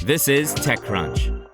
This is TechCrunch.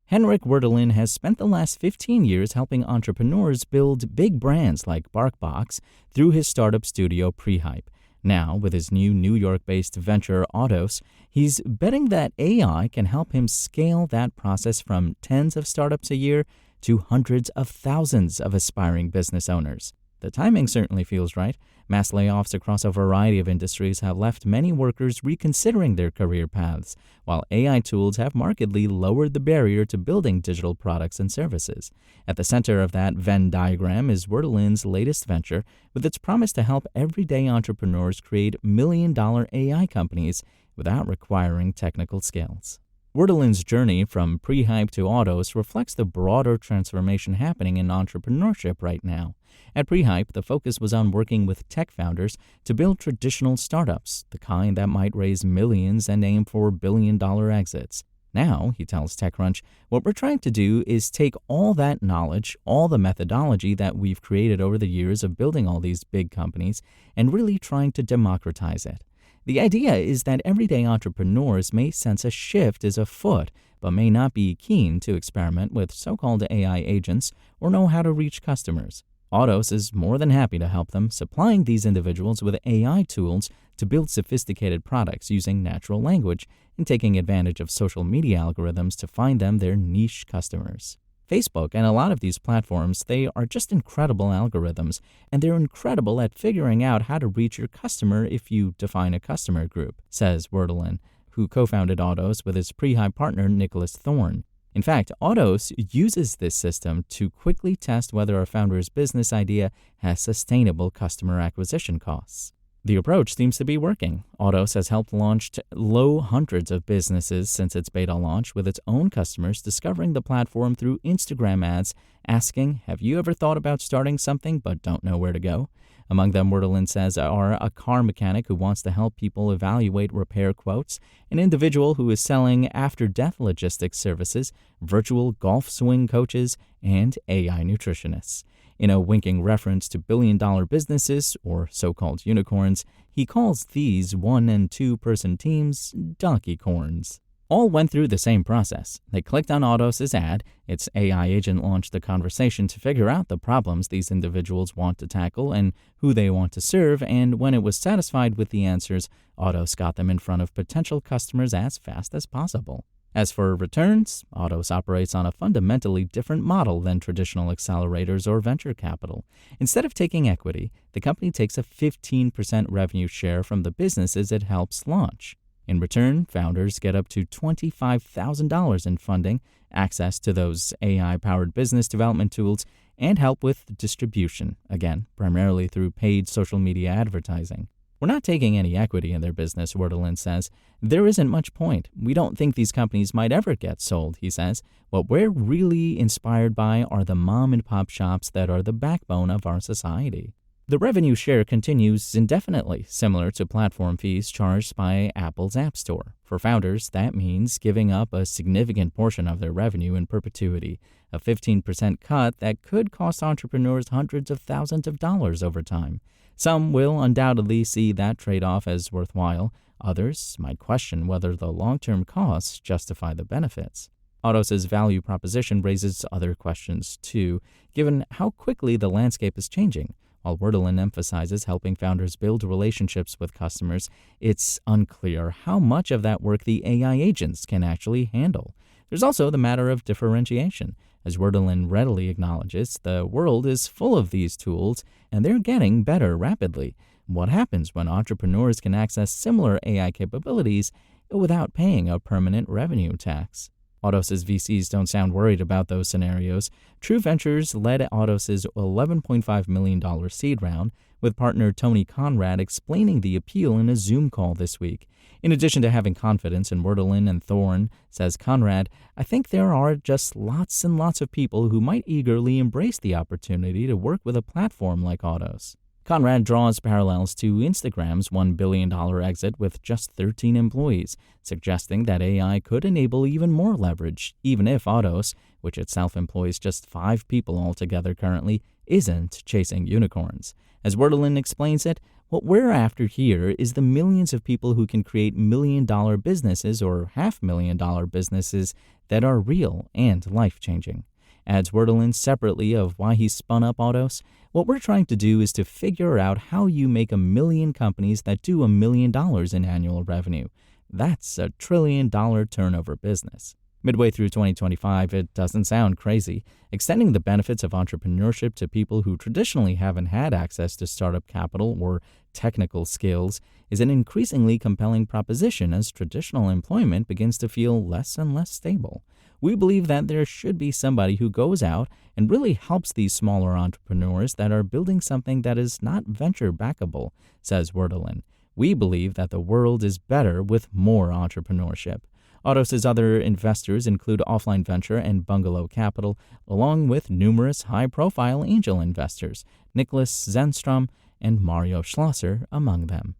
Henrik Werdelin has spent the last 15 years helping entrepreneurs build big brands like Barkbox through his startup studio Prehype. Now, with his new New York-based venture Audos, he's betting that AI can help him scale that process from tens of startups a year to hundreds of thousands of aspiring business owners. The timing certainly feels right. Mass layoffs across a variety of industries have left many workers reconsidering their career paths, while AI tools have markedly lowered the barrier to building digital products and services. At the center of that Venn diagram is Werdelin's latest venture, with its promise to help everyday entrepreneurs create million-dollar AI companies without requiring technical skills. Werdelin's journey from Prehype to Audos reflects the broader transformation happening in entrepreneurship right now. At Prehype, the focus was on working with tech founders to build traditional startups, the kind that might raise millions and aim for billion-dollar exits. Now, he tells TechCrunch, what we're trying to do is take all that knowledge, all the methodology that we've created over the years of building all these big companies, and really trying to democratize it. The idea is that everyday entrepreneurs may sense a shift is afoot, but may not be keen to experiment with so-called AI agents or know how to reach customers. Audos is more than happy to help them, supplying these individuals with AI tools to build sophisticated products using natural language and taking advantage of social media algorithms to find them their niche customers. Facebook and a lot of these platforms, they are just incredible algorithms, and they're incredible at figuring out how to reach your customer if you define a customer group, says Werdelin, who co-founded Audos with his Prehype partner Nicholas Thorne. In fact, Audos uses this system to quickly test whether a founder's business idea has sustainable customer acquisition costs. The approach seems to be working. Audos has helped launch low hundreds of businesses since its beta launch, with its own customers discovering the platform through Instagram ads asking, "Have you ever thought about starting something but don't know where to go?" Among them, Werdelin says, are a car mechanic who wants to help people evaluate repair quotes, an individual who is selling after-death logistics services, virtual golf swing coaches, and AI nutritionists. In a winking reference to billion-dollar businesses, or so-called unicorns, he calls these 1- and 2-person teams donkeycorns. All went through the same process. They clicked on Audos' ad, its AI agent launched the conversation to figure out the problems these individuals want to tackle and who they want to serve, and when it was satisfied with the answers, Audos got them in front of potential customers as fast as possible. As for returns, Audos operates on a fundamentally different model than traditional accelerators or venture capital. Instead of taking equity, the company takes a 15% revenue share from the businesses it helps launch. In return, founders get up to $25,000 in funding, access to those AI-powered business development tools, and help with distribution, again, primarily through paid social media advertising. We're not taking any equity in their business, Werdelin says. There isn't much point. We don't think these companies might ever get sold, he says. What we're really inspired by are the mom-and-pop shops that are the backbone of our society. The revenue share continues indefinitely, similar to platform fees charged by Apple's App Store. For founders, that means giving up a significant portion of their revenue in perpetuity, a 15% cut that could cost entrepreneurs hundreds of thousands of dollars over time. Some will undoubtedly see that trade-off as worthwhile. Others might question whether the long-term costs justify the benefits. Audos' value proposition raises other questions, too, given how quickly the landscape is changing. While Werdelin emphasizes helping founders build relationships with customers, it's unclear how much of that work the AI agents can actually handle. There's also the matter of differentiation. As Werdelin readily acknowledges, the world is full of these tools, and they're getting better rapidly. What happens when entrepreneurs can access similar AI capabilities without paying a permanent revenue tax? Audos' VCs don't sound worried about those scenarios. True Ventures led Audos' $11.5 million seed round, with partner Tony Conrad explaining the appeal in a Zoom call this week. In addition to having confidence in Werdelin and Thorne, says Conrad, I think there are just lots and lots of people who might eagerly embrace the opportunity to work with a platform like Audos. Conrad draws parallels to Instagram's $1 billion exit with just 13 employees, suggesting that AI could enable even more leverage, even if Audos, which itself employs just 5 people altogether currently, isn't chasing unicorns. As Werdelin explains it, What we're after here is the millions of people who can create million-dollar businesses or half-million-dollar businesses that are real and life-changing. Adds Werdelin separately of why he spun up Audos. What we're trying to do is to figure out how you make 1 million companies that do $1 million in annual revenue. That's a $1 trillion turnover business. Midway through 2025, it doesn't sound crazy. Extending the benefits of entrepreneurship to people who traditionally haven't had access to startup capital or technical skills is an increasingly compelling proposition as traditional employment begins to feel less and less stable. We believe that there should be somebody who goes out and really helps these smaller entrepreneurs that are building something that is not venture backable, says Werdelin. We believe that the world is better with more entrepreneurship. Audos' other investors include Offline Venture and Bungalow Capital, along with numerous high-profile angel investors, Nicholas Zenstrom and Mario Schlosser among them.